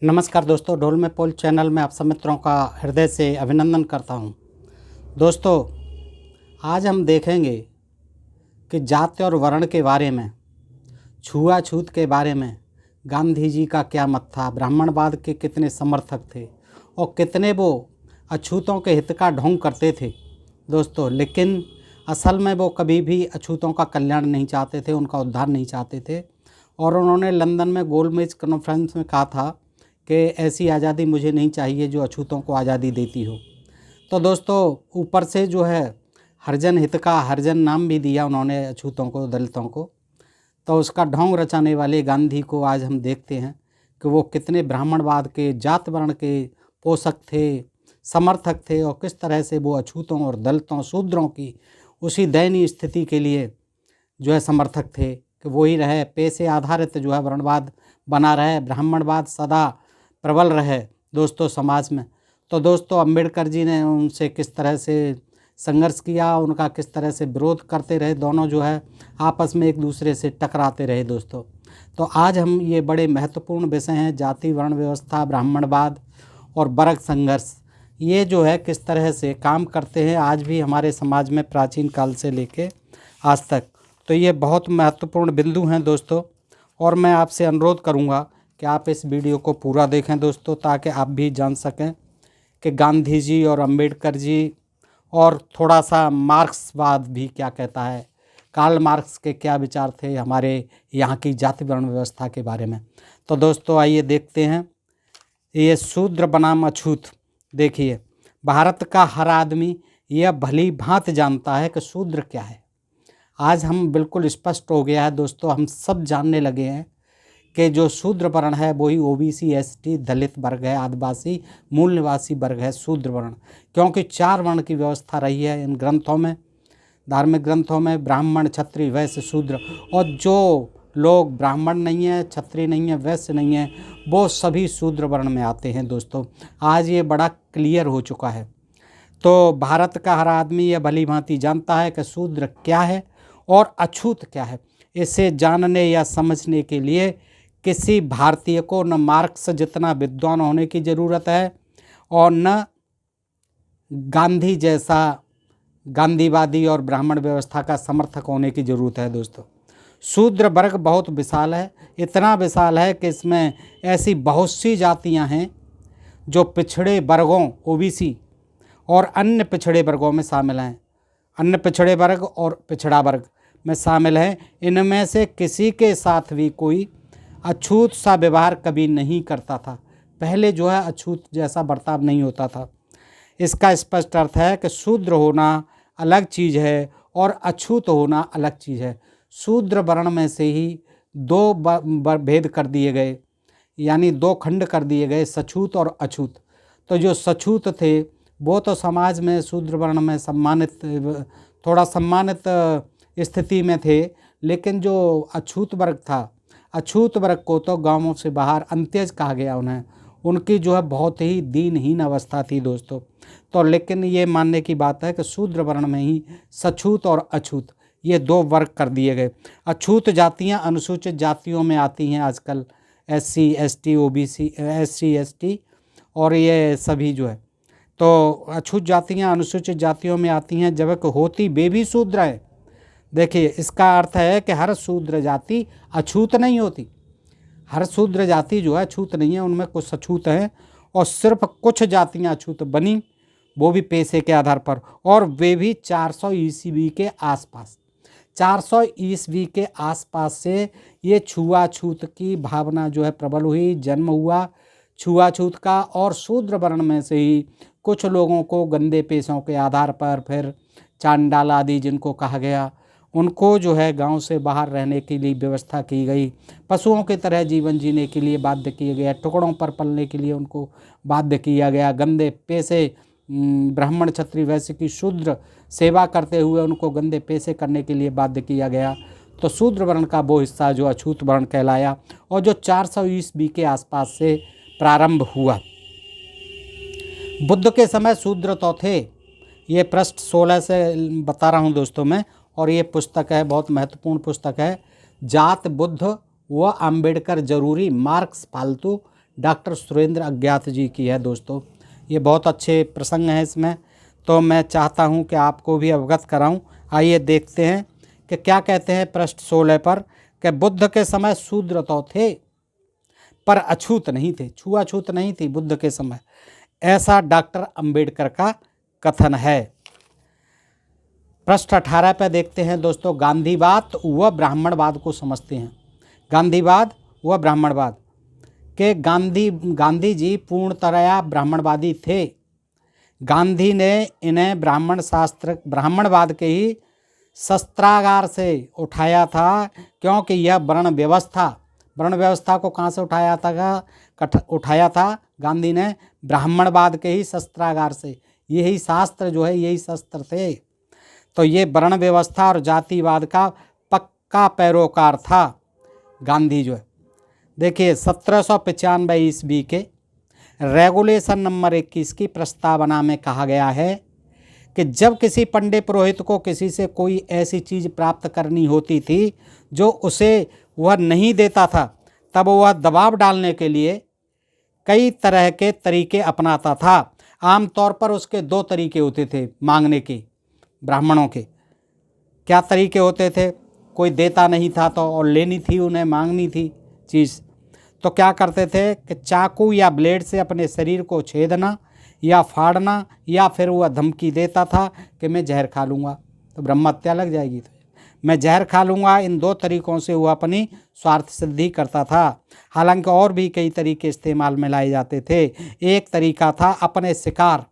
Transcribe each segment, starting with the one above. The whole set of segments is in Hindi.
नमस्कार दोस्तों, ढोल में पोल चैनल में आप सब मित्रों का हृदय से अभिनंदन करता हूं। दोस्तों, आज हम देखेंगे कि जाति और वर्ण के बारे में, छुआछूत के बारे में गांधी जी का क्या मत था, ब्राह्मणवाद के कितने समर्थक थे और कितने वो अछूतों के हित का ढोंग करते थे दोस्तों। लेकिन असल में वो कभी भी अछूतों का कल्याण नहीं चाहते थे, उनका उद्धार नहीं चाहते थे। और उन्होंने लंदन में गोलमेज कॉन्फ्रेंस में कहा था कि ऐसी आज़ादी मुझे नहीं चाहिए जो अछूतों को आज़ादी देती हो। तो दोस्तों, ऊपर से जो है हरिजन हित का हरिजन नाम भी दिया उन्होंने अछूतों को, दलितों को। तो उसका ढोंग रचाने वाले गांधी को आज हम देखते हैं कि वो कितने ब्राह्मणवाद के, जात वर्ण के पोषक थे, समर्थक थे और किस तरह से वो अछूतों और दलितों, शूद्रों की उसी दयनीय स्थिति के लिए जो है समर्थक थे कि वही रहे, पैसे आधारित जो है वर्णवाद बना रहे, ब्राह्मणवाद सदा प्रबल रहे दोस्तों समाज में। तो दोस्तों, अंबेडकर जी ने उनसे किस तरह से संघर्ष किया, उनका किस तरह से विरोध करते रहे, दोनों जो है आपस में एक दूसरे से टकराते रहे दोस्तों। तो आज हम ये बड़े महत्वपूर्ण विषय हैं, जाति वर्ण व्यवस्था, ब्राह्मणवाद और वर्ग संघर्ष, ये जो है किस तरह से काम करते हैं आज भी हमारे समाज में, प्राचीन काल से लेके आज तक। तो ये बहुत महत्वपूर्ण बिंदु हैं दोस्तों, और मैं आपसे अनुरोध करूँगा कि आप इस वीडियो को पूरा देखें दोस्तों, ताकि आप भी जान सकें कि गांधी जी और अंबेडकर जी और थोड़ा सा मार्क्सवाद भी क्या कहता है, कार्ल मार्क्स के क्या विचार थे हमारे यहाँ की जाति वर्ण व्यवस्था के बारे में। तो दोस्तों, आइए देखते हैं। ये शूद्र बनाम अछूत। देखिए, भारत का हर आदमी यह भली भांति जानता है कि शूद्र क्या है। आज हम बिल्कुल स्पष्ट हो गया है दोस्तों, हम सब जानने लगे हैं कि जो शूद्र वर्ण है वही ओबीसी, एसटी, दलित वर्ग है, आदिवासी, मूल निवासी वर्ग है शूद्र वर्ण। क्योंकि 4 वर्ण की व्यवस्था रही है इन ग्रंथों में, धार्मिक ग्रंथों में, ब्राह्मण, क्षत्रिय, वैश्य, शूद्र। और जो लोग ब्राह्मण नहीं है, क्षत्रिय नहीं है, वैश्य नहीं है, वो सभी शूद्र वर्ण में आते हैं दोस्तों। आज ये बड़ा क्लियर हो चुका है। तो भारत का हर आदमी यह भली भांति जानता है कि शूद्र क्या है और अछूत क्या है। इसे जानने या समझने के लिए किसी भारतीय को न मार्क्स जितना विद्वान होने की ज़रूरत है और न गांधी जैसा गांधीवादी और ब्राह्मण व्यवस्था का समर्थक होने की ज़रूरत है दोस्तों। शूद्र वर्ग बहुत विशाल है, इतना विशाल है कि इसमें ऐसी बहुत सी जातियां हैं जो पिछड़े वर्गों, ओबीसी और अन्य पिछड़े वर्गों में शामिल हैं, अन्य पिछड़े वर्ग और पिछड़ा वर्ग में शामिल हैं। इनमें से किसी के साथ भी कोई अछूत सा व्यवहार कभी नहीं करता था। पहले जो है अछूत जैसा बर्ताव नहीं होता था। इसका स्पष्ट अर्थ है कि शूद्र होना अलग चीज़ है और अछूत होना अलग चीज़ है। शूद्र वर्ण में से ही 2 भेद कर दिए गए, यानी 2 खंड कर दिए गए, सछूत और अछूत। तो जो सछूत थे वो तो समाज में शूद्र वर्ण में सम्मानित, थोड़ा सम्मानित स्थिति में थे। लेकिन जो अछूत वर्ग था, अछूत वर्ग को तो गांवों से बाहर अंत्यज कहा गया उन्हें। उनकी जो है बहुत ही दीनहीन अवस्था थी दोस्तों। तो लेकिन ये मानने की बात है कि शूद्र वर्ण में ही सछूत और अछूत ये 2 वर्ग कर दिए गए। अछूत जातियां अनुसूचित जातियों में आती हैं आजकल, SC, ST, OBC, SC, ST और ये सभी जो है। तो अछूत जातियां अनुसूचित जातियों में आती हैं, जबकि होती वे भी शूद्र है। देखिए, इसका अर्थ है कि हर शूद्र जाति अछूत नहीं होती। हर शूद्र जाति जो है अछूत नहीं है, उनमें कुछ अछूत हैं और सिर्फ कुछ जातियां अछूत बनी, वो भी पैसे के आधार पर, और वे भी 400 ईस्वी के आसपास। 400 ईस्वी के आसपास से ये छुआछूत की भावना जो है प्रबल हुई, जन्म हुआ छुआछूत का। और शूद्र वर्ण में से ही कुछ लोगों को गंदे पैसों के आधार पर, फिर चांडाल आदि जिनको कहा गया, उनको जो है गांव से बाहर रहने के लिए व्यवस्था की गई, पशुओं की तरह जीवन जीने के लिए बाध्य किए गए, टुकड़ों पर पलने के लिए उनको बाध्य किया गया, गंदे पैसे, ब्राह्मण, क्षत्रिय, वैश्य की शूद्र सेवा करते हुए उनको गंदे पैसे करने के लिए बाध्य किया गया। तो शूद्र वर्ण का वो हिस्सा जो अछूत वर्ण कहलाया, और जो 400 ईस्वी के आसपास से प्रारंभ हुआ। बुद्ध के समय शूद्र तो थे, ये पृष्ठ 16 से बता रहा हूँ दोस्तों मैं, और ये पुस्तक है, बहुत महत्वपूर्ण पुस्तक है, जात बुद्ध व अंबेडकर जरूरी, मार्क्स फालतू, डॉक्टर सुरेंद्र अज्ञात जी की है दोस्तों। ये बहुत अच्छे प्रसंग हैं इसमें, तो मैं चाहता हूँ कि आपको भी अवगत कराऊँ। आइए देखते हैं कि क्या कहते हैं पृष्ठ 16 पर, कि बुद्ध के समय शूद्र तो थे पर अछूत नहीं थे, छुआछूत नहीं थी बुद्ध के समय, ऐसा डॉक्टर अंबेडकर का कथन है। पृष्ठ 18 पर देखते हैं दोस्तों, गांधीवाद व ब्राह्मणवाद को समझते हैं। गांधीवाद व ब्राह्मणवाद के गांधी जी पूर्णतया ब्राह्मणवादी थे। गांधी ने इन्हें ब्राह्मणवाद के ही शस्त्रागार से उठाया था, क्योंकि यह वर्ण व्यवस्था को कहाँ से उठाया था गांधी ने? ब्राह्मणवाद के ही शस्त्रागार से। यही शास्त्र जो है, यही शस्त्र थे। तो ये वर्ण व्यवस्था और जातिवाद का पक्का पैरोकार था गांधी जो है। देखिए 1795 ईस्वी के रेगुलेशन नंबर 21 की प्रस्तावना में कहा गया है कि जब किसी पंडित पुरोहित को किसी से कोई ऐसी चीज़ प्राप्त करनी होती थी जो उसे वह नहीं देता था, तब वह दबाव डालने के लिए कई तरह के तरीके अपनाता था। आमतौर पर उसके 2 तरीके होते थे मांगने के। ब्राह्मणों के क्या तरीके होते थे? कोई देता नहीं था तो और लेनी थी, उन्हें मांगनी थी चीज़, तो क्या करते थे कि चाकू या ब्लेड से अपने शरीर को छेदना या फाड़ना, या फिर वह धमकी देता था कि मैं जहर खा लूँगा तो ब्रह्म हत्या लग जाएगी, तो मैं जहर खा लूँगा। इन 2 तरीक़ों से वह अपनी स्वार्थ सिद्धि करता था। हालांकि और भी कई तरीके इस्तेमाल में लाए जाते थे। एक तरीका था अपने शिकार,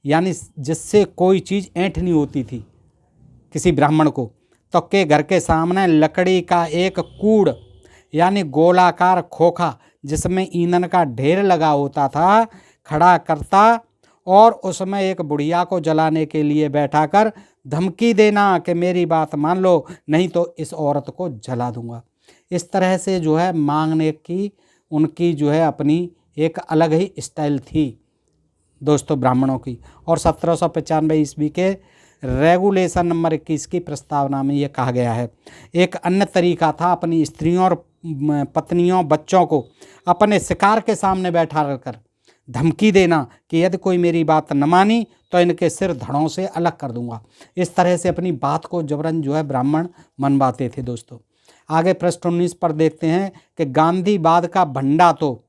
यानी जिससे कोई चीज़ ऐंठनी होती थी किसी ब्राह्मण को, तो के घर के सामने लकड़ी का एक कूड़ यानी गोलाकार खोखा जिसमें ईंधन का ढेर लगा होता था खड़ा करता और उसमें एक बुढ़िया को जलाने के लिए बैठाकर धमकी देना कि मेरी बात मान लो, नहीं तो इस औरत को जला दूंगा। इस तरह से जो है मांगने की उनकी जो है अपनी एक अलग ही स्टाइल थी दोस्तों ब्राह्मणों की। और 1795 ईस्वी के रेगुलेशन नंबर 21 की प्रस्तावना में ये कहा गया है। एक अन्य तरीका था अपनी स्त्रियों और पत्नियों बच्चों को अपने शिकार के सामने बैठा कर धमकी देना कि यदि कोई मेरी बात न मानी तो इनके सिर धड़ों से अलग कर दूंगा। इस तरह से अपनी बात को जबरन जो है ब्राह्मण मनवाते थे दोस्तों। आगे पृष्ठ 19 पर देखते हैं कि गांधीवाद का भंडा तो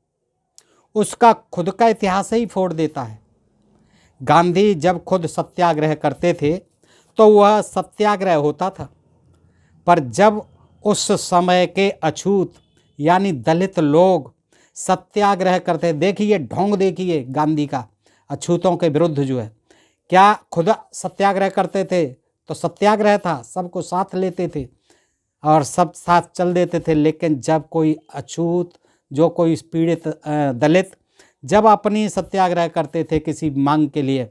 उसका खुद का इतिहास ही फोड़ देता है। गांधी जब खुद सत्याग्रह करते थे तो वह सत्याग्रह होता था, पर जब उस समय के अछूत यानी दलित लोग सत्याग्रह करते, देखिए ढोंग देखिए गांधी का अछूतों के विरुद्ध जो है, क्या खुद सत्याग्रह करते थे तो सत्याग्रह था, सबको साथ लेते थे और सब साथ चल देते थे। लेकिन जब कोई अछूत, जो कोई पीड़ित दलित जब अपनी सत्याग्रह करते थे किसी मांग के लिए,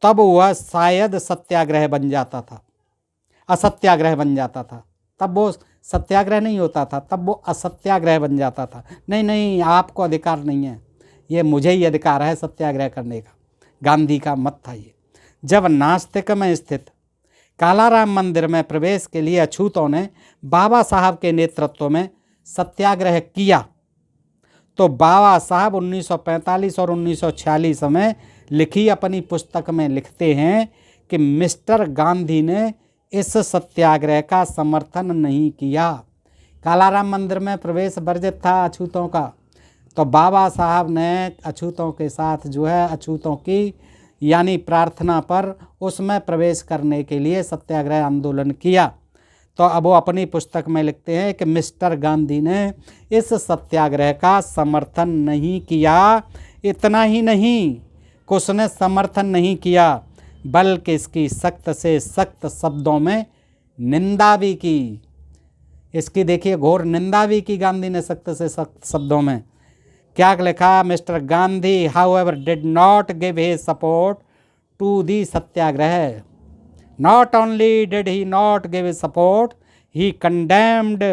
तब वह शायद सत्याग्रह बन जाता था, असत्याग्रह बन जाता था। तब वो सत्याग्रह नहीं होता था, तब वो असत्याग्रह बन जाता था। नहीं, आपको अधिकार नहीं है, ये मुझे ही अधिकार है सत्याग्रह करने का, गांधी का मत था ये। जब नास्तिक में स्थित कालाराम मंदिर में प्रवेश के लिए अछूतों ने बाबा साहब के नेतृत्व में सत्याग्रह किया, तो बाबा साहब 1945 और 1946 में लिखी अपनी पुस्तक में लिखते हैं कि मिस्टर गांधी ने इस सत्याग्रह का समर्थन नहीं किया। कालाराम मंदिर में प्रवेश वर्जित था अछूतों का, तो बाबा साहब ने अछूतों के साथ जो है अछूतों की यानी प्रार्थना पर उसमें प्रवेश करने के लिए सत्याग्रह आंदोलन किया। तो अब वो अपनी पुस्तक में लिखते हैं कि मिस्टर गांधी ने इस सत्याग्रह का समर्थन नहीं किया। इतना ही नहीं कि उसने समर्थन नहीं किया, बल्कि इसकी सख्त से सख्त शब्दों में निंदा भी की। इसकी देखिए घोर निंदा भी की गांधी ने सख्त से सख्त शब्दों में। क्या लिखा? Mister Gandhi however did not give his support to the Satyagraha. Not only did he not give his support, he condemned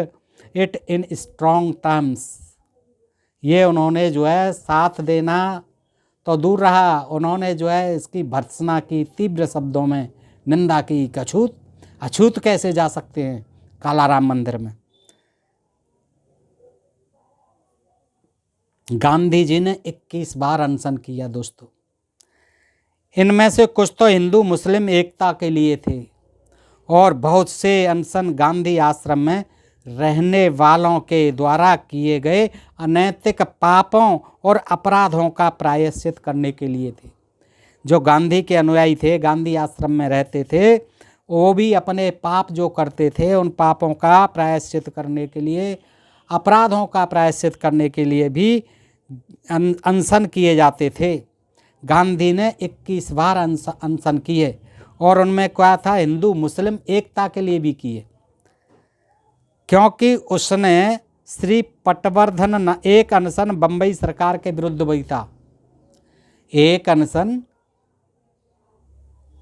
it in strong terms. ये उन्होंने जो है साथ देना तो दूर रहा, उन्होंने जो है इसकी भर्त्सना की, तीव्र शब्दों में निंदा की। अछूत कैसे जा सकते हैं कालाराम मंदिर में। गांधी जी ने 21 बार अनशन किया दोस्तों। इनमें से कुछ तो हिंदू मुस्लिम एकता के लिए थे और बहुत से अनशन गांधी आश्रम में रहने वालों के द्वारा किए गए अनैतिक पापों और अपराधों का प्रायश्चित करने के लिए थे। जो गांधी के अनुयायी थे, गांधी आश्रम में रहते थे, वो भी अपने पाप जो करते थे उन पापों का प्रायश्चित करने के लिए, अपराधों का प्रायश्चित करने के लिए भी अनशन किए जाते थे। गांधी ने 21 बार अनशन किए और उनमें क्या था, हिंदू मुस्लिम एकता के लिए भी किए, क्योंकि उसने श्री पटवर्धन एक अनशन बम्बई सरकार के विरुद्ध भी था। एक अनशन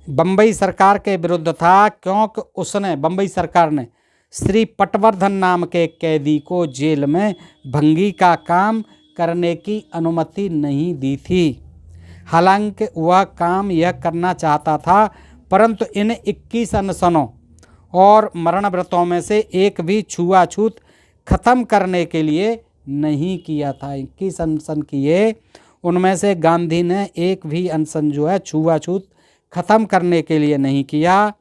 बम्बई सरकार के विरुद्ध था क्योंकि उसने, बम्बई सरकार ने श्री पटवर्धन नाम के कैदी को जेल में भंगी का काम करने की अनुमति नहीं दी थी। हालांकि वह काम यह करना चाहता था, परंतु इन 21 अनशनों और मरण व्रतों में से एक भी छुआछूत खत्म करने के लिए नहीं किया था। 21 अनशन किए, उनमें से गांधी ने एक भी अनशन जो है छुआछूत खत्म करने के लिए नहीं किया।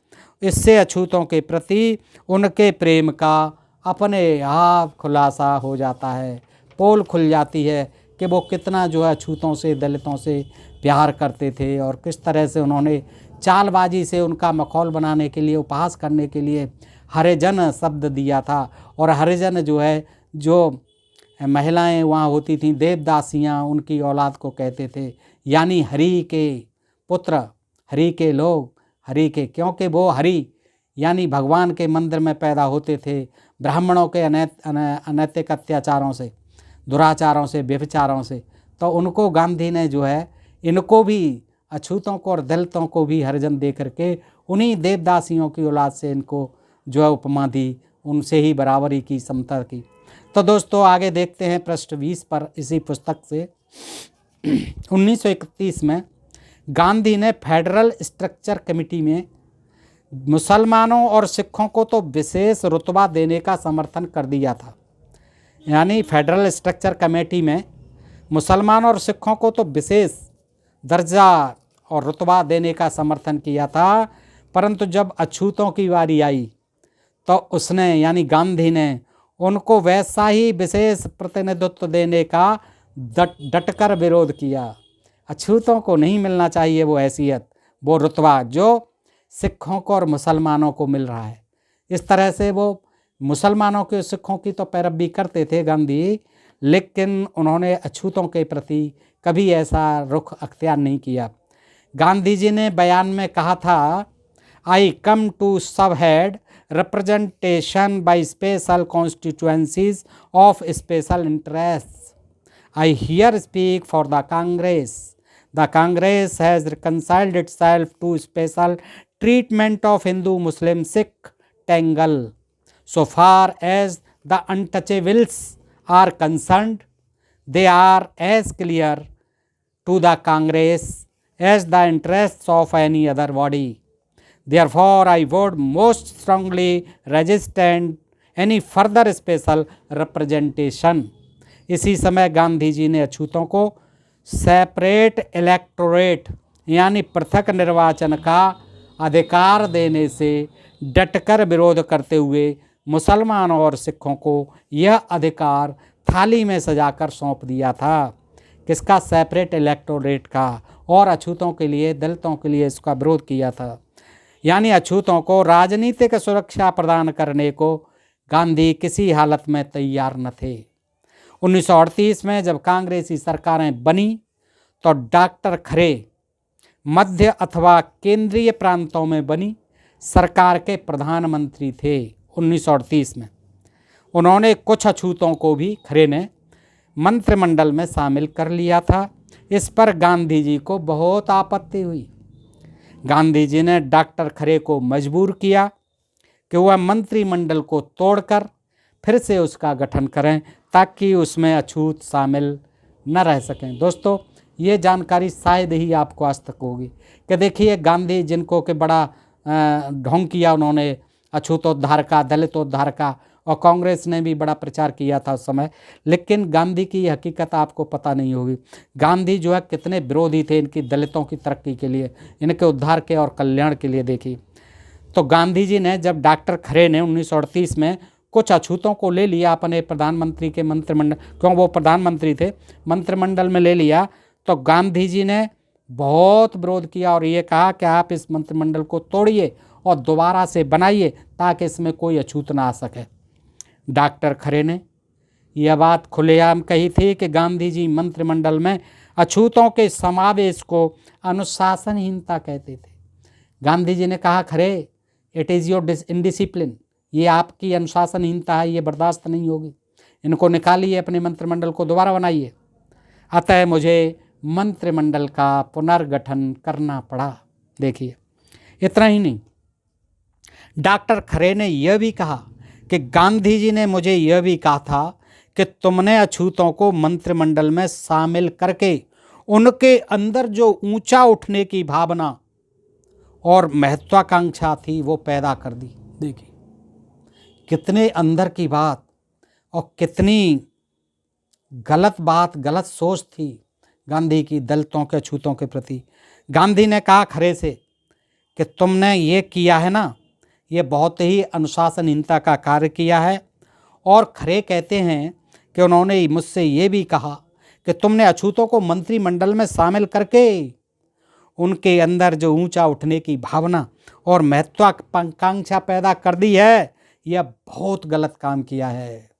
इससे अछूतों के प्रति उनके प्रेम का अपने आप खुलासा हो जाता है, पोल खुल जाती है कि वो कितना जो है अछूतों से, दलितों से प्यार करते थे और किस तरह से उन्होंने चालबाजी से उनका मखौल बनाने के लिए, उपहास करने के लिए हरिजन शब्द दिया था। और हरिजन जो है, जो महिलाएं वहाँ होती थीं, देवदासियाँ, उनकी औलाद को कहते थे, यानी हरि के पुत्र, हरि के लोग, हरि के, क्योंकि वो हरि यानी भगवान के मंदिर में पैदा होते थे। ब्राह्मणों के अनैतिक अत्याचारों से, दुराचारों से, व्यभिचारों से, तो उनको गांधी ने जो है, इनको भी, अछूतों को और दलितों को भी हरिजन दे करके उन्हीं देवदासियों की औलाद से इनको जो है उपमा दी, उनसे ही बराबरी की, समता की। तो दोस्तों आगे देखते हैं पृष्ठ 20 पर इसी पुस्तक से। 1931 में गांधी ने फेडरल स्ट्रक्चर कमेटी में मुसलमानों और सिखों को तो विशेष रुतबा देने का समर्थन कर दिया था। यानी फेडरल स्ट्रक्चर कमेटी में मुसलमानों और सिखों को तो विशेष दर्जा और रुतबा देने का समर्थन किया था, परंतु जब अछूतों की बारी आई तो उसने, यानी गांधी ने, उनको वैसा ही विशेष प्रतिनिधित्व देने का डटकर विरोध किया। अछूतों को नहीं मिलना चाहिए वो हैसियत, वो रुतबा जो सिखों को और मुसलमानों को मिल रहा है। इस तरह से वो मुसलमानों के, सिखों की तो पैरवी करते थे गांधी, लेकिन उन्होंने अछूतों के प्रति कभी ऐसा रुख अख्तियार नहीं किया। गांधी जी ने बयान में कहा था, आई कम टू सब head representation by special constituencies of special interests. I here speak for the Congress. The Congress has reconciled itself to special treatment of Hindu-Muslim Sikh tangle. So far as the untouchables are concerned, they are as clear to the Congress as the interests of any other body. Therefore, I would most strongly resist any further special representation. इसी समय गांधी जी ने अछूतों को सेपरेट इलेक्टोरेट यानी पृथक निर्वाचन का अधिकार देने से डटकर विरोध करते हुए मुसलमानों और सिखों को यह अधिकार थाली में सजाकर सौंप दिया था। किसका? सेपरेट इलेक्टोरेट का। और अछूतों के लिए, दलितों के लिए इसका विरोध किया था। यानी अछूतों को राजनीतिक सुरक्षा प्रदान करने को गांधी किसी हालत में तैयार न थे। 1938 में जब कांग्रेसी सरकारें बनी तो डॉक्टर खरे मध्य अथवा केंद्रीय प्रांतों में बनी सरकार के प्रधानमंत्री थे। 1938 में उन्होंने कुछ अछूतों को भी, खरे ने, मंत्रिमंडल में शामिल कर लिया था। इस पर गांधी जी को बहुत आपत्ति हुई। गांधी जी ने डॉक्टर खरे को मजबूर किया कि वह मंत्रिमंडल को तोड़कर फिर से उसका गठन करें ताकि उसमें अछूत शामिल न रह सकें। दोस्तों, ये जानकारी शायद ही आपको आज तक होगी कि देखिए गांधी जिनको कि बड़ा ढोंग किया उन्होंने अछूतोद्धार का, दलितोद्धार का, और कांग्रेस ने भी बड़ा प्रचार किया था उस समय। लेकिन गांधी की ये हकीकत आपको पता नहीं होगी। गांधी जो है कितने विरोधी थे इनकी दलितों की तरक्की के लिए, इनके उद्धार के और कल्याण के लिए। देखिए, तो गांधी जी ने जब डॉक्टर खरे ने 1938 में कुछ अछूतों को ले लिया अपने प्रधानमंत्री के मंत्रिमंडल, क्यों वो प्रधानमंत्री थे, मंत्रिमंडल में ले लिया, तो गांधी जी ने बहुत विरोध किया और ये कहा कि आप इस मंत्रिमंडल को तोड़िए और दोबारा से बनाइए ताकि इसमें कोई अछूत ना आ सके। डॉक्टर खरे ने यह बात खुलेआम कही थी कि गांधी जी मंत्रिमंडल में अछूतों के समावेश को अनुशासनहीनता कहते थे। गांधी जी ने कहा, खरे इट इज़ योर इनडिसिप्लिन, ये आपकी अनुशासनहीनता है, ये बर्दाश्त नहीं होगी, इनको निकालिए, अपने मंत्रिमंडल को दोबारा बनाइए। अतः मुझे मंत्रिमंडल का पुनर्गठन करना पड़ा। देखिए, इतना ही नहीं, डॉक्टर खरे ने यह भी कहा कि गांधी जी ने मुझे यह भी कहा था कि तुमने अछूतों को मंत्रिमंडल में शामिल करके उनके अंदर जो ऊंचा उठने की भावना और महत्वाकांक्षा थी वो पैदा कर दी। देखिए, कितने अंदर की बात और कितनी गलत बात, गलत सोच थी गांधी की दलितों के, अछूतों के प्रति। गांधी ने कहा खरे से कि तुमने ये किया है ना, ये बहुत ही अनुशासनहीनता का कार्य किया है। और खरे कहते हैं कि उन्होंने मुझसे ये भी कहा कि तुमने अछूतों को मंत्रिमंडल में शामिल करके उनके अंदर जो ऊंचा उठने की भावना और महत्वाकांक्षा पैदा कर दी है, यह बहुत गलत काम किया है।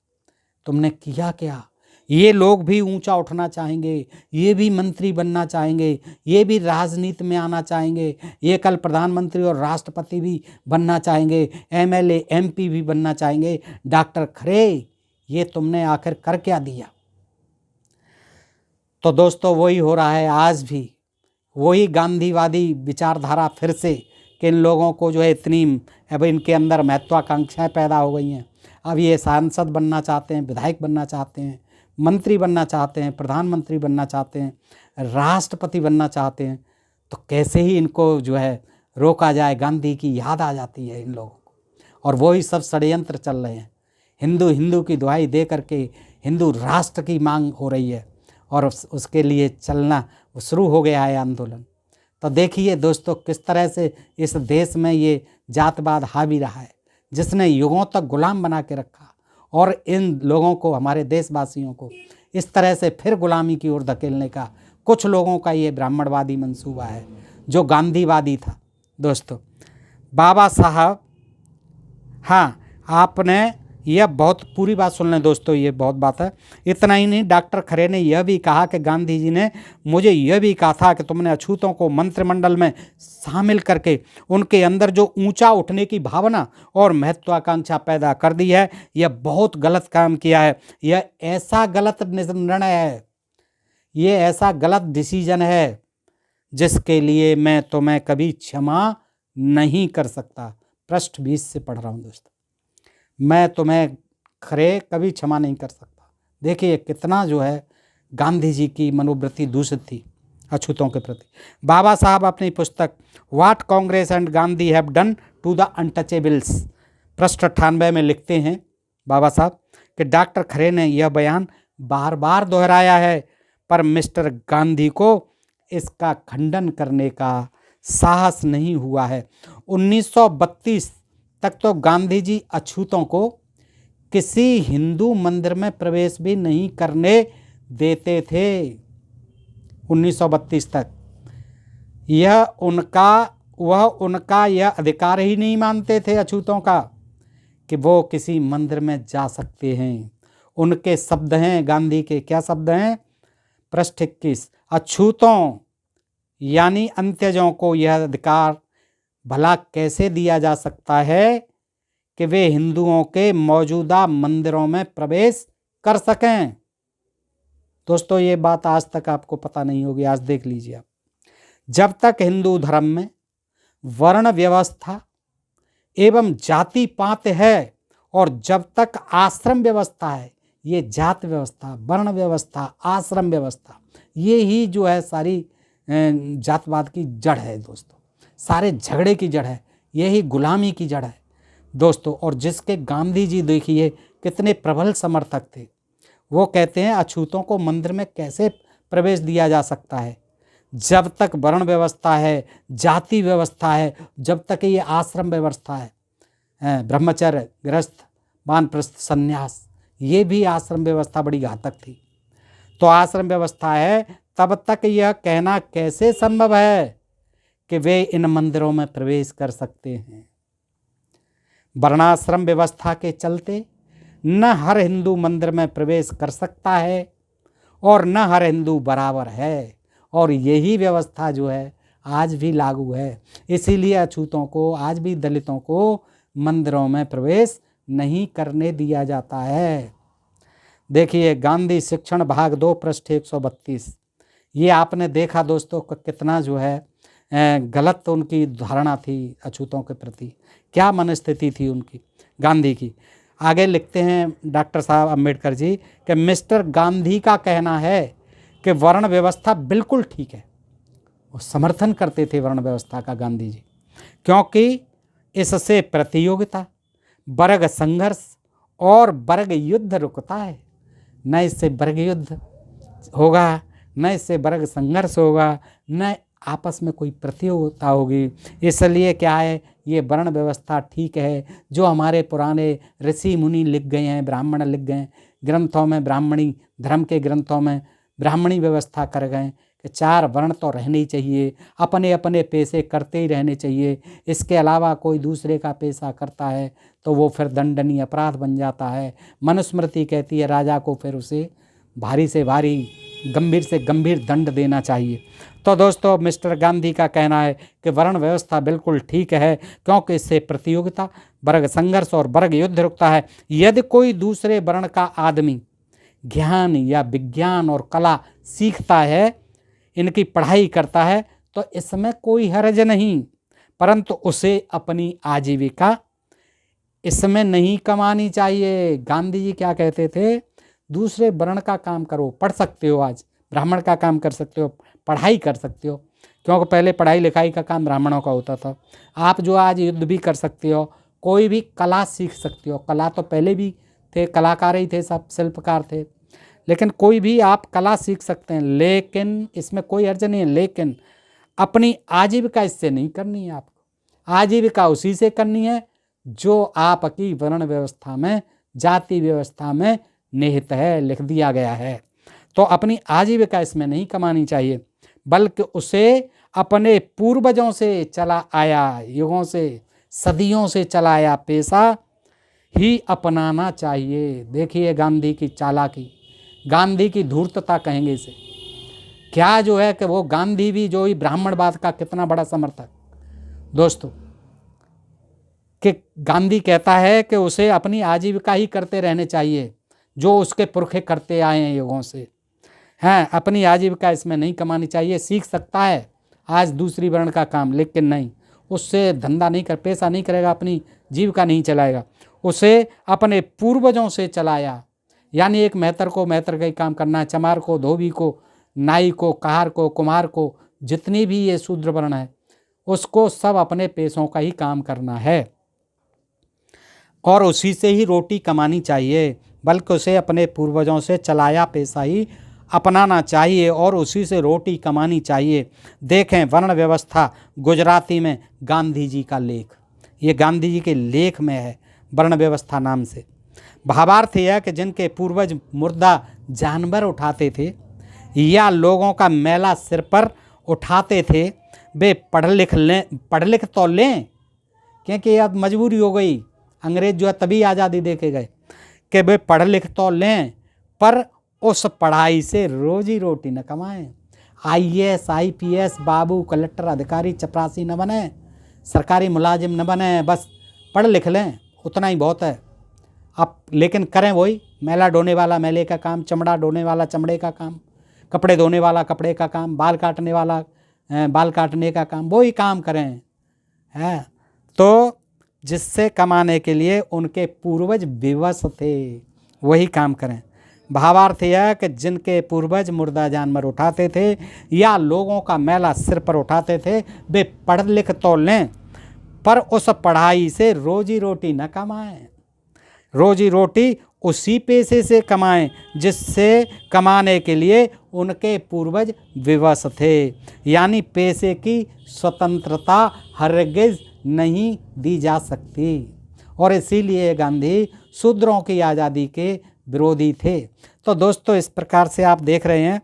तुमने किया क्या? ये लोग भी ऊंचा उठना चाहेंगे, ये भी मंत्री बनना चाहेंगे, ये भी राजनीति में आना चाहेंगे, ये कल प्रधानमंत्री और राष्ट्रपति भी बनना चाहेंगे, एमएलए एमपी भी बनना चाहेंगे। डॉक्टर खरे, ये तुमने आखिर कर क्या दिया? तो दोस्तों, वही हो रहा है आज भी, वही गांधीवादी विचारधारा फिर से, कि इन लोगों को जो है इतनी, अब इनके अंदर महत्वाकांक्षाएं पैदा हो गई हैं। अब ये सांसद बनना चाहते हैं, विधायक बनना चाहते हैं, मंत्री बनना चाहते हैं, प्रधानमंत्री बनना चाहते हैं, राष्ट्रपति बनना चाहते हैं। तो कैसे ही इनको जो है रोका जाए? गांधी की याद आ जाती है इन लोगों को, और वही सब षड्यंत्र चल रहे हैं। हिंदू हिंदू की दुहाई दे करके हिंदू राष्ट्र की मांग हो रही है और उसके लिए चलना शुरू हो गया है आंदोलन। तो देखिए दोस्तों, किस तरह से इस देश में ये जातवाद हावी रहा है, जिसने युगों तक गुलाम बना के रखा, और इन लोगों को, हमारे देशवासियों को इस तरह से फिर गुलामी की ओर धकेलने का कुछ लोगों का ये ब्राह्मणवादी मंसूबा है, जो गांधीवादी था। दोस्तों, बाबा साहब, हाँ, आपने यह बहुत पूरी बात सुन लें दोस्तों, ये बहुत बात है। इतना ही नहीं, डॉक्टर खरे ने यह भी कहा कि गांधी जी ने मुझे यह भी कहा था कि तुमने अछूतों को मंत्रिमंडल में शामिल करके उनके अंदर जो ऊंचा उठने की भावना और महत्वाकांक्षा पैदा कर दी है, यह बहुत गलत काम किया है। यह ऐसा गलत निर्णय है, ये ऐसा गलत डिसीजन है जिसके लिए मैं तुम्हें कभी क्षमा नहीं कर सकता। पृष्ठ 20 से पढ़ रहा हूँ दोस्तों। मैं तुम्हें खरे कभी क्षमा नहीं कर सकता। देखिए कितना जो है गांधी जी की मनोवृत्ति दूषित थी अछूतों के प्रति। बाबा साहब अपनी पुस्तक what Congress and Gandhi have done to the untouchables पृष्ठ 98 में लिखते हैं बाबा साहब कि डॉक्टर खरे ने यह बयान बार बार दोहराया है, पर मिस्टर गांधी को इसका खंडन करने का साहस नहीं हुआ है। 1932 तक तो गांधी जी अछूतों को किसी हिंदू मंदिर में प्रवेश भी नहीं करने देते थे। 1932 तक वह उनका यह अधिकार ही नहीं मानते थे अछूतों का कि वो किसी मंदिर में जा सकते हैं। उनके शब्द हैं, गांधी के क्या शब्द हैं? पृष्ठ 21, अछूतों यानी अंत्यजों को यह अधिकार भला कैसे दिया जा सकता है कि वे हिंदुओं के मौजूदा मंदिरों में प्रवेश कर सकें। दोस्तों, ये बात आज तक आपको पता नहीं होगी, आज देख लीजिए आप। जब तक हिंदू धर्म में वर्ण व्यवस्था एवं जाति पात है और जब तक आश्रम व्यवस्था है, ये जात व्यवस्था, वर्ण व्यवस्था, आश्रम व्यवस्था, ये ही जो है सारी जातवाद की जड़ है दोस्तों, सारे झगड़े की जड़ है, यही गुलामी की जड़ है। दोस्तों, और जिसके गांधी जी देखिए कितने प्रबल समर्थक थे। वो कहते हैं अछूतों को मंदिर में कैसे प्रवेश दिया जा सकता है, जब तक वर्ण व्यवस्था है, जाति व्यवस्था है, जब तक ये आश्रम व्यवस्था है, ब्रह्मचर्य, गृहस्थ, वानप्रस्थ, संन्यास, ये भी आश्रम व्यवस्था बड़ी घातक थी। तो आश्रम व्यवस्था है तब तक यह कहना कैसे संभव है कि वे इन मंदिरों में प्रवेश कर सकते हैं। वर्णाश्रम व्यवस्था के चलते न हर हिंदू मंदिर में प्रवेश कर सकता है और न हर हिंदू बराबर है, और यही व्यवस्था जो है आज भी लागू है। इसीलिए अछूतों को, आज भी दलितों को मंदिरों में प्रवेश नहीं करने दिया जाता है। देखिए गांधी शिक्षण भाग 2 पृष्ठ 132, ये आपने देखा दोस्तों कितना जो है गलत उनकी धारणा थी अछूतों के प्रति, क्या मनस्थिति थी उनकी, गांधी की। आगे लिखते हैं डॉक्टर साहब अम्बेडकर जी कि मिस्टर गांधी का कहना है कि वर्ण व्यवस्था बिल्कुल ठीक है। वो समर्थन करते थे वर्ण व्यवस्था का गांधी जी, क्योंकि इससे प्रतियोगिता, वर्ग संघर्ष और वर्ग युद्ध रुकता है। न इससे वर्ग युद्ध होगा, न इससे वर्ग संघर्ष होगा, न आपस में कोई प्रतियोगिता होगी। इसलिए क्या है, ये वर्ण व्यवस्था ठीक है जो हमारे पुराने ऋषि मुनि लिख गए हैं, ब्राह्मण लिख गए हैं ग्रंथों में, ब्राह्मणी धर्म के ग्रंथों में ब्राह्मणी व्यवस्था कर गए कि 4 वर्ण तो रहने ही चाहिए, अपने अपने पेशे करते ही रहने चाहिए। इसके अलावा कोई दूसरे का पेशा करता है तो वो फिर दंडनीय अपराध बन जाता है। मनुस्मृति कहती है राजा को फिर उसे भारी से भारी, गंभीर से गंभीर दंड देना चाहिए। तो दोस्तों मिस्टर गांधी का कहना है कि वर्ण व्यवस्था बिल्कुल ठीक है, क्योंकि इससे प्रतियोगिता, वर्ग संघर्ष और वर्ग युद्ध रुकता है। यदि कोई दूसरे वर्ण का आदमी ज्ञान या विज्ञान और कला सीखता है, इनकी पढ़ाई करता है, तो इसमें कोई हर्ज नहीं, परंतु उसे अपनी आजीविका इसमें नहीं कमानी चाहिए। गांधी जी क्या कहते थे, दूसरे वर्ण का काम करो, पढ़ सकते हो, आज ब्राह्मण का काम कर सकते हो, पढ़ाई कर सकते हो, क्योंकि पहले पढ़ाई लिखाई का काम ब्राह्मणों का होता था। आप जो आज युद्ध भी कर सकते हो, कोई भी कला सीख सकते हो। कला तो पहले भी थे, कलाकार ही थे, सब शिल्पकार थे, लेकिन कोई भी आप कला सीख सकते हैं, लेकिन इसमें कोई अर्ज नहीं है। लेकिन अपनी आजीविका इससे नहीं करनी है, आपको आजीविका उसी से करनी है जो आपकी वर्ण व्यवस्था में, जाति व्यवस्था में निहित है, लिख दिया गया है। तो अपनी आजीविका इसमें नहीं कमानी चाहिए, बल्कि उसे अपने पूर्वजों से चला आया, युगों से, सदियों से चला आया पेशा ही अपनाना चाहिए। देखिए गांधी की चालाकी, गांधी की धूर्तता कहेंगे इसे, क्या जो है कि वो गांधी भी जो ही ब्राह्मणवाद का कितना बड़ा समर्थक दोस्तों, कि गांधी कहता है कि उसे अपनी आजीविका ही करते रहने चाहिए जो उसके पुरखे करते आए हैं युगों से, हैं, अपनी आजीविका इसमें नहीं कमानी चाहिए। सीख सकता है आज दूसरी वर्ण का काम, लेकिन नहीं, उससे धंधा नहीं कर, पैसा नहीं करेगा, अपनी जीविका नहीं चलाएगा। उसे अपने पूर्वजों से चलाया, यानी एक मेहतर को मेहतर का ही काम करना है, चमार को, धोबी को, नाई को, कहार को, कुम्हार को, जितनी भी ये शूद्र वर्ण है, उसको सब अपने पेशों का ही काम करना है और उसी से ही रोटी कमानी चाहिए, बल्कि उसे अपने पूर्वजों से चलाया पेशा ही अपनाना चाहिए और उसी से रोटी कमानी चाहिए। देखें वर्ण व्यवस्था, गुजराती में गांधी जी का लेख, ये गांधी जी के लेख में है, वर्ण व्यवस्था नाम से। भावार्थ यह है कि जिनके पूर्वज मुर्दा जानवर उठाते थे या लोगों का मैला सिर पर उठाते थे, वे पढ़ लिख तो लें, क्योंकि अब मजबूरी हो गई, अंग्रेज जो है तभी आज़ादी दे के गए कि वे पढ़ लिख तो लें, पर उस पढ़ाई से रोजी रोटी न कमाएं। IAS IPS बाबू, कलेक्टर, अधिकारी, चपरासी न बने, सरकारी मुलाजिम न बने, बस पढ़ लिख लें, उतना ही बहुत है। अब लेकिन करें वही, मैला ढोने वाला मेले का काम, चमड़ा ढोने वाला चमड़े का काम, कपड़े धोने वाला कपड़े का काम, बाल काटने वाला बाल काटने का काम, वही काम करें, है। तो जिससे कमाने के लिए उनके पूर्वज विवश थे, वही काम करें। भावार्थ यह है कि जिनके पूर्वज मुर्दा जानवर उठाते थे या लोगों का मैला सिर पर उठाते थे, वे पढ़ लिख तो लें, पर उस पढ़ाई से रोजी रोटी न कमाएं। रोजी रोटी उसी पेशे से कमाएं जिससे कमाने के लिए उनके पूर्वज विवश थे। यानी पेशे की स्वतंत्रता हरगिज नहीं दी जा सकती, और इसीलिए गांधी शूद्रों की आज़ादी के विरोधी थे। तो दोस्तों, इस प्रकार से आप देख रहे हैं,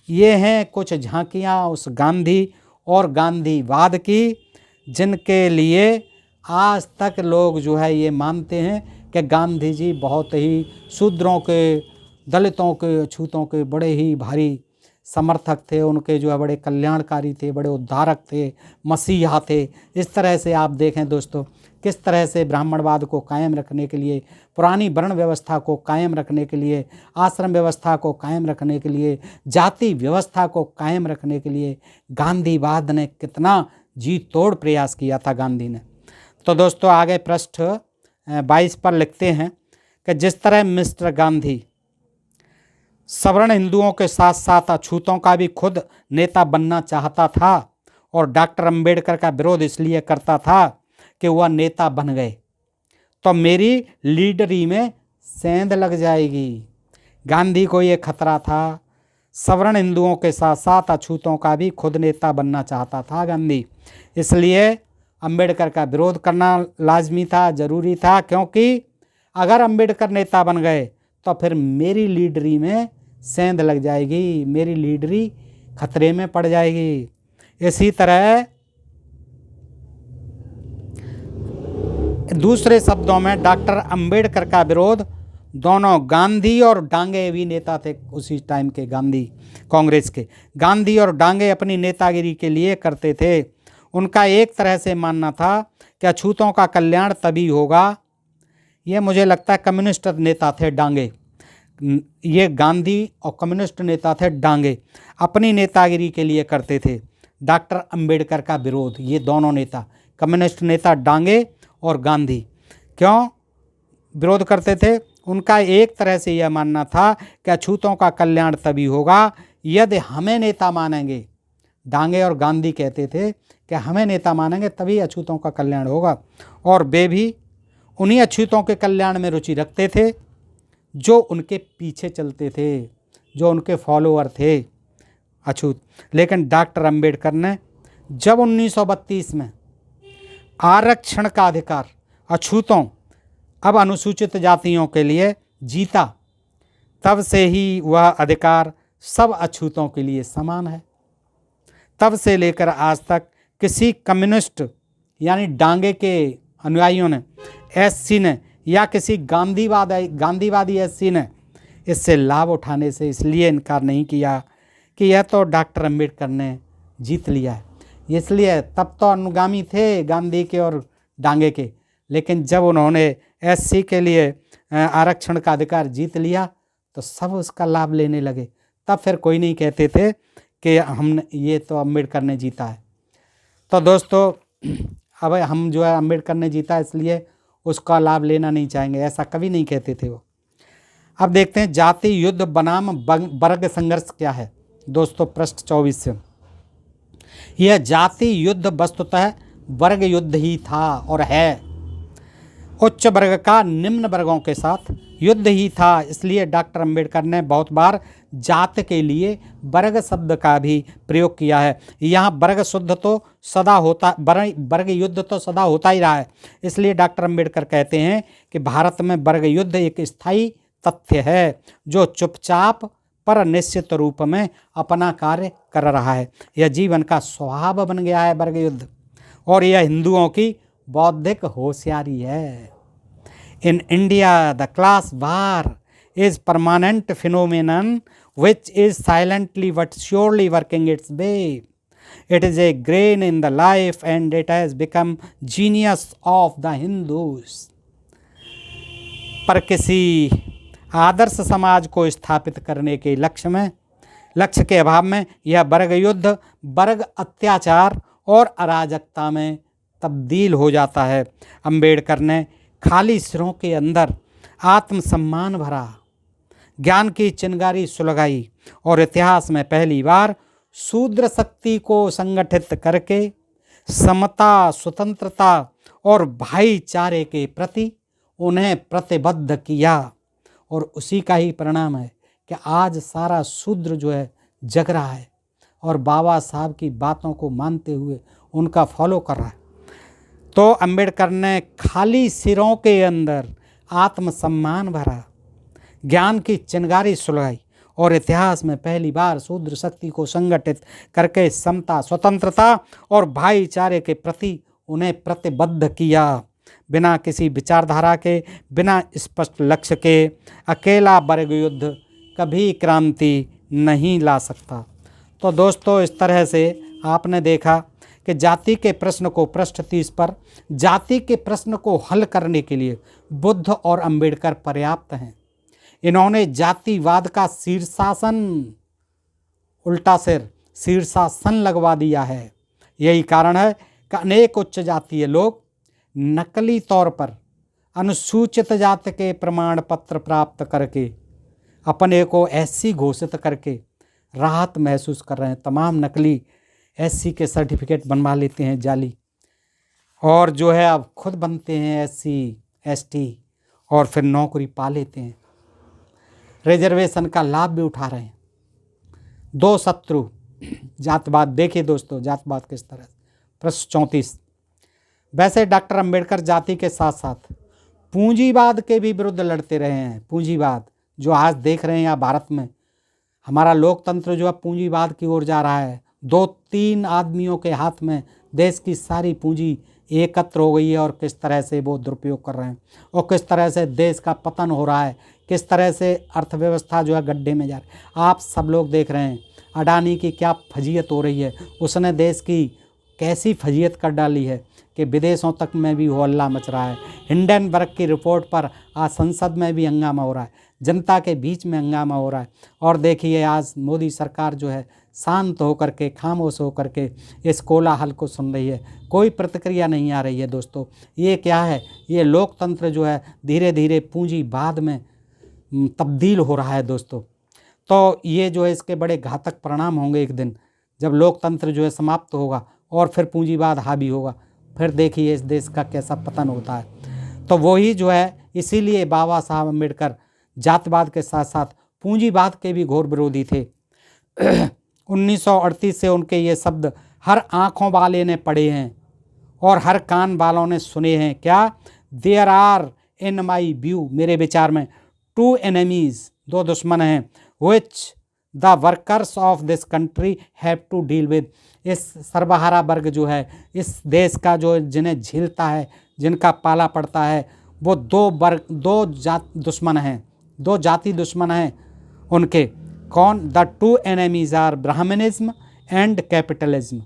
ये हैं कुछ झांकियाँ उस गांधी और गांधीवाद की, जिनके लिए आज तक लोग जो है ये मानते हैं कि गांधी जी बहुत ही शूद्रों के, दलितों के, अछूतों के बड़े ही भारी समर्थक थे। उनके जो है बड़े कल्याणकारी थे, बड़े उद्धारक थे, मसीहा थे। इस तरह से आप देखें दोस्तों, किस तरह से ब्राह्मणवाद को कायम रखने के लिए, पुरानी वर्ण व्यवस्था को कायम रखने के लिए, आश्रम व्यवस्था को कायम रखने के लिए, जाति व्यवस्था को कायम रखने के लिए गांधीवाद ने कितना जी तोड़ प्रयास किया था गांधी ने। तो दोस्तों, आगे पृष्ठ 22 पर लिखते हैं कि जिस तरह मिस्टर गांधी सवर्ण हिंदुओं के साथ साथ अछूतों का भी खुद नेता बनना चाहता था, और डॉक्टर अंबेडकर का विरोध इसलिए करता था कि वह नेता बन गए तो मेरी लीडरी में सेंध लग जाएगी। गांधी को ये खतरा था। सवर्ण हिंदुओं के साथ साथ अछूतों का भी खुद नेता बनना चाहता था गांधी, इसलिए अंबेडकर का विरोध करना लाजमी था, ज़रूरी था। क्योंकि अगर अंबेडकर नेता बन गए तो फिर मेरी लीडरी में सेंध लग जाएगी, मेरी लीडरी खतरे में पड़ जाएगी। इसी तरह दूसरे शब्दों में डॉक्टर अंबेडकर का विरोध दोनों गांधी और डांगे भी नेता थे उसी टाइम के, गांधी कांग्रेस के गांधी और डांगे अपनी नेतागिरी के लिए करते थे। उनका एक तरह से मानना था कि अछूतों का कल्याण तभी होगा। ये मुझे लगता है कम्युनिस्ट नेता थे डांगे, ये गांधी और कम्युनिस्ट नेता थे डांगे, अपनी नेतागिरी के लिए करते थे डॉक्टर अंबेडकर का विरोध। ये दोनों नेता, कम्युनिस्ट नेता डांगे और गांधी, क्यों विरोध करते थे? उनका एक तरह से यह मानना था कि अछूतों का कल्याण तभी होगा यदि हमें नेता मानेंगे। डांगे और गांधी कहते थे कि हमें नेता मानेंगे तभी अछूतों का कल्याण होगा, और वे भी उन्हीं अछूतों के कल्याण में रुचि रखते थे जो उनके पीछे चलते थे, जो उनके फॉलोअर थे अछूत। लेकिन डॉक्टर अंबेडकर ने जब 1932 में आरक्षण का अधिकार अछूतों, अब अनुसूचित जातियों के लिए जीता, तब से ही वह अधिकार सब अछूतों के लिए समान है। तब से लेकर आज तक किसी कम्युनिस्ट यानी डांगे के अनुयायियों ने, एससी ने, या किसी गांधीवादी एससी ने इससे लाभ उठाने से इसलिए इनकार नहीं किया कि यह तो डॉक्टर अंबेडकर ने जीत लिया है। इसलिए तब तो अनुगामी थे गांधी के और डांगे के, लेकिन जब उन्होंने एससी के लिए आरक्षण का अधिकार जीत लिया तो सब उसका लाभ लेने लगे। तब फिर कोई नहीं कहते थे कि हमने, ये तो अंबेडकर ने जीता है। तो दोस्तों, अब हम जो है अंबेडकर ने जीता इसलिए उसका लाभ लेना नहीं चाहेंगे, ऐसा कभी नहीं कहते थे वो। अब देखते हैं जाति युद्ध बनाम वर्ग संघर्ष क्या है। दोस्तों, पृष्ठ 24 से, यह जाति युद्ध वस्तुतः वर्ग युद्ध ही था और है। उच्च वर्ग का निम्न वर्गों के साथ युद्ध ही था। इसलिए डॉक्टर अंबेडकर ने बहुत बार जात के लिए वर्ग शब्द का भी प्रयोग किया है। यहाँ वर्ग शुद्ध तो सदा होता, वर्ग युद्ध तो सदा होता ही रहा है। इसलिए डॉक्टर अंबेडकर कहते हैं कि भारत में वर्ग युद्ध एक स्थायी तथ्य है जो चुपचाप पर निश्चित रूप में अपना कार्य कर रहा है। यह जीवन का स्वभाव बन गया है वर्ग युद्ध, और यह हिंदुओं की बौद्धिक होशियारी है। In India the class war is permanent phenomenon which is silently but surely working its way. It is a grain in the life and it has become genius of the Hindus. पर किसी आदर्श समाज को स्थापित करने के लक्ष्य के अभाव में यह वर्ग युद्ध वर्ग अत्याचार और अराजकता में तब्दील हो जाता है। अंबेडकर ने खाली सिरों के अंदर आत्मसम्मान भरा ज्ञान की चिंगारी सुलगाई और इतिहास में पहली बार शूद्र शक्ति को संगठित करके समता, स्वतंत्रता और भाईचारे के प्रति उन्हें प्रतिबद्ध किया। और उसी का ही परिणाम है कि आज सारा शूद्र जो है जग रहा है और बाबा साहब की बातों को मानते हुए उनका फॉलो कर रहा है। तो अंबेडकर ने खाली सिरों के अंदर आत्मसम्मान भरा, ज्ञान की चिंगारी सुलगाई और इतिहास में पहली बार शूद्र शक्ति को संगठित करके समता, स्वतंत्रता और भाईचारे के प्रति उन्हें प्रतिबद्ध किया। बिना किसी विचारधारा के, बिना स्पष्ट लक्ष्य के अकेला वर्ग युद्ध कभी क्रांति नहीं ला सकता। तो दोस्तों, इस तरह से आपने देखा कि जाति के प्रश्न को पृष्ठ 30 पर जाति के प्रश्न को हल करने के लिए बुद्ध और अंबेडकर पर्याप्त हैं। इन्होंने जातिवाद का उल्टा सिर शीर्षासन लगवा दिया है। यही कारण है कि अनेक उच्च जातीय लोग नकली तौर पर अनुसूचित जाति के प्रमाण पत्र प्राप्त करके अपने को एससी घोषित करके राहत महसूस कर रहे हैं। तमाम नकली एससी के सर्टिफिकेट बनवा लेते हैं जाली, और जो है अब खुद बनते हैं एससी एसटी और फिर नौकरी पा लेते हैं, रिजर्वेशन का लाभ भी उठा रहे हैं। दो शत्रु जातवाद। देखिए दोस्तों, जातवाद किस तरह। प्रश्न 34। वैसे डॉक्टर अंबेडकर जाति के साथ साथ पूंजीवाद के भी विरुद्ध लड़ते रहे हैं। पूंजीवाद जो आज देख रहे हैं यहाँ भारत में, हमारा लोकतंत्र जो है पूंजीवाद की ओर जा रहा है। 2-3 आदमियों के हाथ में देश की सारी पूंजी एकत्र हो गई है और किस तरह से वो दुरुपयोग कर रहे हैं और किस तरह से देश का पतन हो रहा है, किस तरह से अर्थव्यवस्था जो है गड्ढे में जा रही है। आप सब लोग देख रहे हैं अडानी की क्या फजीयत हो रही है। उसने देश की कैसी फजीयत कर डाली है कि विदेशों तक में भी हो हल्ला मच रहा है। हिंडनबर्ग की रिपोर्ट पर आज संसद में भी हंगामा हो रहा है, जनता के बीच में हंगामा हो रहा है। और देखिए आज मोदी सरकार जो है शांत होकर के, खामोश होकर के इस कोलाहल को सुन रही है, कोई प्रतिक्रिया नहीं आ रही है। दोस्तों, ये क्या है? ये लोकतंत्र जो है धीरे धीरे पूंजीवाद में तब्दील हो रहा है दोस्तों। तो ये जो है इसके बड़े घातक परिणाम होंगे एक दिन, जब लोकतंत्र जो है समाप्त होगा और फिर पूंजीवाद हावी होगा। फिर देखिए इस देश का कैसा पतन होता है। तो वही जो है, इसीलिए बाबा साहब अम्बेडकर जातवाद के साथ साथ पूंजीवाद के भी घोर विरोधी थे। 1938 से उनके ये शब्द हर आँखों वाले ने पढ़े हैं और हर कान वालों ने सुने हैं। क्या? There are in my view, मेरे विचार में, 2 enemies, 2 दुश्मन हैं, which the workers of this country have to deal with. इस सर्वहारा वर्ग जो है इस देश का, जो जिन्हें झेलता है, जिनका पाला पड़ता है, वो 2 दुश्मन हैं, 2 जाति दुश्मन हैं उनके। कौन? The 2 enemies are Brahminism and capitalism.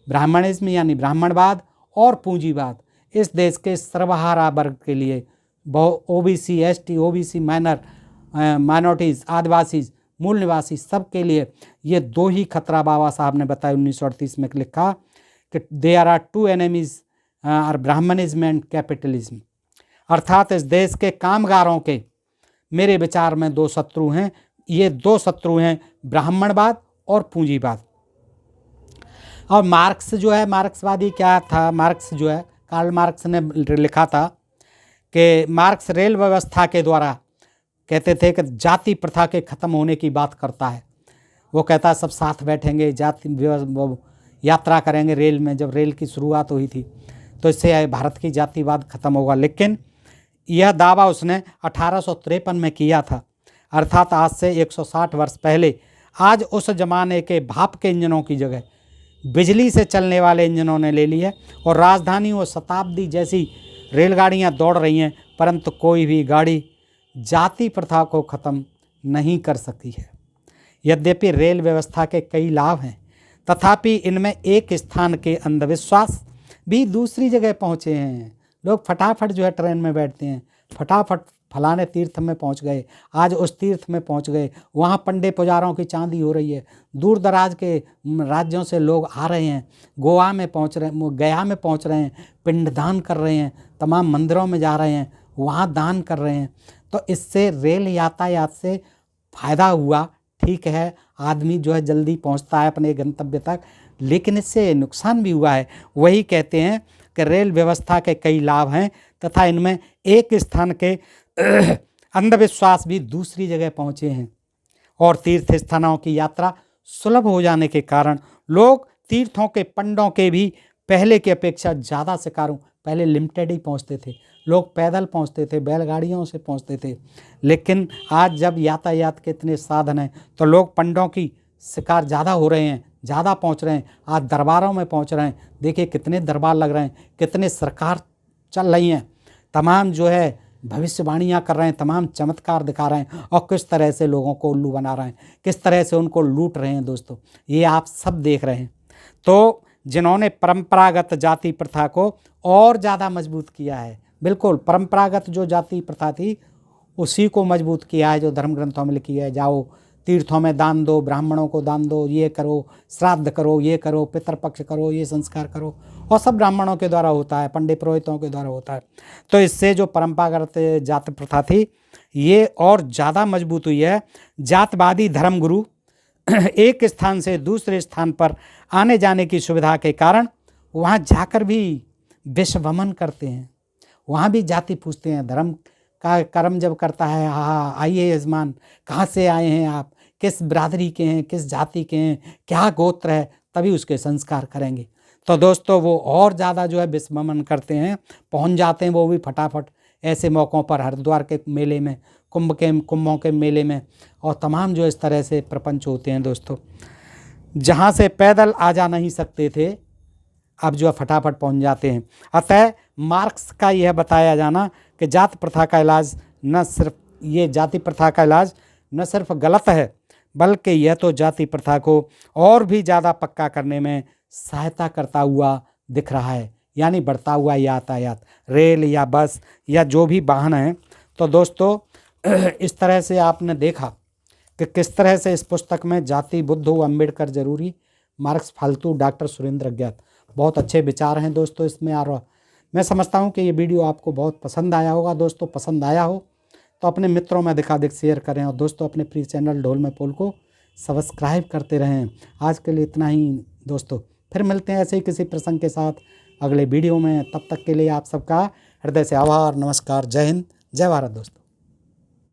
Brahminism यानी ब्राह्मणवाद और पूंजीवाद इस देश के सर्वहारा वर्ग के लिए, ओबीसी, एसटी, ओबीसी, माइनॉरिटीज़, आदिवासी, मूल निवासी, सब के लिए ये 2 ही खतरा बाबा साहब ने बताया 1938 में लिखा कि there are 2 enemies are Brahminism and capitalism. अर्थात इस देश के कामगारों के मेरे विचार में 2 शत्रु हैं। ये 2 शत्रु हैं, ब्राह्मणवाद और पूंजीवाद। और मार्क्स जो है, मार्क्सवादी क्या था? मार्क्स जो है, कार्ल मार्क्स ने लिखा था कि मार्क्स रेल व्यवस्था के द्वारा कहते थे कि जाति प्रथा के ख़त्म होने की बात करता है। वो कहता है सब साथ बैठेंगे, यात्रा करेंगे रेल में। जब रेल की शुरुआत हुई थी तो इससे भारत की जातिवाद ख़त्म होगा। लेकिन यह दावा उसने 1853 में किया था, अर्थात आज से 160 वर्ष पहले। आज उस ज़माने के भाप के इंजनों की जगह बिजली से चलने वाले इंजनों ने ले ली है और राजधानी और शताब्दी जैसी रेलगाड़ियाँ दौड़ रही हैं, परंतु कोई भी गाड़ी जाति प्रथा को ख़त्म नहीं कर सकी है। यद्यपि रेल व्यवस्था के कई लाभ हैं, तथापि इनमें एक स्थान के अंधविश्वास भी दूसरी जगह पहुँचे हैं। लोग फटाफट जो है ट्रेन में बैठते हैं, फटाफट फलाने तीर्थ में पहुंच गए, आज उस तीर्थ में पहुंच गए, वहाँ पंडे पुजारों की चांदी हो रही है। दूर दराज के राज्यों से लोग आ रहे हैं, गोवा में पहुंच रहे हैं, गया में पहुंच रहे हैं, पिंडदान कर रहे हैं, तमाम मंदिरों में जा रहे हैं, वहाँ दान कर रहे हैं। तो इससे रेल यातायात से फ़ायदा हुआ, ठीक है, आदमी जो है जल्दी पहुँचता है अपने गंतव्य तक, लेकिन इससे नुकसान भी हुआ है। वही कहते हैं कि रेल व्यवस्था के कई लाभ हैं तथा इनमें एक स्थान के अंधविश्वास भी दूसरी जगह पहुँचे हैं और तीर्थ स्थानों की यात्रा सुलभ हो जाने के कारण लोग तीर्थों के पंडों के भी पहले की अपेक्षा ज़्यादा शिकारों, पहले लिमिटेड ही पहुंचते थे, लोग पैदल पहुंचते थे, बैलगाड़ियों से पहुंचते थे, लेकिन आज जब यातायात के इतने साधन हैं तो लोग पंडों की शिकार ज़्यादा हो रहे हैं, ज़्यादा पहुंच रहे हैं, आज दरबारों में पहुंच रहे हैं। देखिए कितने दरबार लग रहे हैं, कितने सरकार चल रही हैं, तमाम जो है भविष्यवाणियाँ कर रहे हैं, तमाम चमत्कार दिखा रहे हैं और किस तरह से लोगों को उल्लू बना रहे हैं, किस तरह से उनको लूट रहे हैं। दोस्तों ये आप सब देख रहे हैं। तो जिन्होंने परंपरागत जाति प्रथा को और ज़्यादा मजबूत किया है, बिल्कुल परंपरागत जो जाति प्रथा थी उसी को मजबूत किया है, जो धर्म ग्रंथों में लिखी है, जाओ तीर्थों में दान दो, ब्राह्मणों को दान दो, ये करो, श्राद्ध करो, ये करो, पितृपक्ष करो, ये संस्कार करो, और सब ब्राह्मणों के द्वारा होता है, पंडित पुरोहितों के द्वारा होता है। तो इससे जो परंपरागत जाति प्रथा थी ये और ज़्यादा मजबूत हुई है। जातवादी धर्मगुरु एक स्थान से दूसरे स्थान पर आने जाने की सुविधा के कारण वहाँ जाकर भी विश्वभ्रमण करते हैं, वहाँ भी जाति पूछते हैं। धर्म का कर्म जब करता है, हाँ आइए यजमान, कहाँ से आए हैं आप, किस बिरादरी के हैं, किस जाति के हैं, क्या गोत्र है, तभी उसके संस्कार करेंगे। तो दोस्तों वो और ज़्यादा जो है विश्वभ्रमण करते हैं, पहुँच जाते हैं वो भी फटाफट ऐसे मौक़ों पर, हरिद्वार के मेले में, कुंभों के मेले में, और तमाम जो इस तरह से प्रपंच होते हैं दोस्तों, जहाँ से पैदल आ जा नहीं सकते थे अब जो है फटाफट पहुँच जाते हैं। अतः मार्क्स का यह बताया जाना कि जाति प्रथा का इलाज जाति प्रथा का इलाज न सिर्फ गलत है बल्कि यह तो जाति प्रथा को और भी ज़्यादा पक्का करने में सहायता करता हुआ दिख रहा है, यानी बढ़ता हुआ यातायात, रेल या बस या जो भी वाहन है। तो दोस्तों इस तरह से आपने देखा कि किस तरह से इस पुस्तक में जाति बुद्ध व अम्बेडकर जरूरी, मार्क्स फालतू, डॉक्टर सुरेंद्र अज्ञात, बहुत अच्छे विचार हैं दोस्तों इसमें। और मैं समझता हूं कि ये वीडियो आपको बहुत पसंद आया होगा। दोस्तों पसंद आया हो तो अपने मित्रों में अधिकाधिक शेयर करें, और दोस्तों अपने प्रिय चैनल ढोल में पोल को सब्सक्राइब करते रहें। आज के लिए इतना ही दोस्तों, फिर मिलते हैं ऐसे ही किसी प्रसंग के साथ अगले वीडियो में। तब तक के लिए आप सबका हृदय से आभार, नमस्कार, जय हिंद, जय भारत दोस्तों।